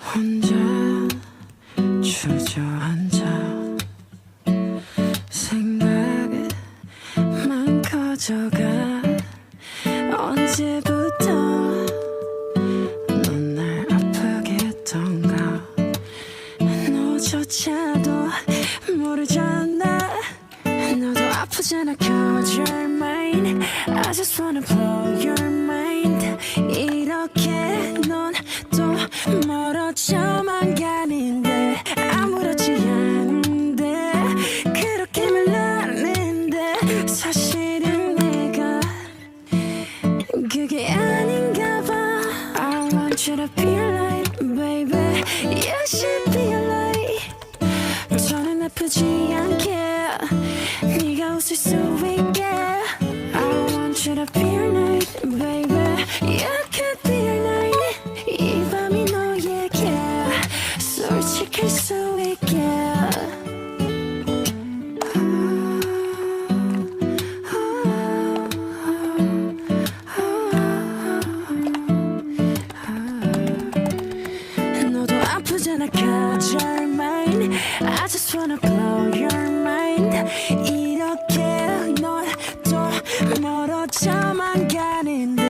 혼자 주저앉아 생각만 커져가. 언제부터 넌 날 아프게 했던가. 너조차도 모르잖아. 너도 아프잖아. Cause you're mine. I just wanna blow your mind. 이렇게 넌 또 멀어져만 가는데 아무렇지 않은데 그렇게 말하는데 사실은 내가 그게 아닌가 봐. I want you to be a light, baby. You should be a light. 저는 아프지 않게 네가 웃을 수 있게. I want you to be a night, baby. You could be a night. 이 밤이 너에게 솔직할 수 있게. 너도 아프잖아. Cause you're mine. I just wanna blow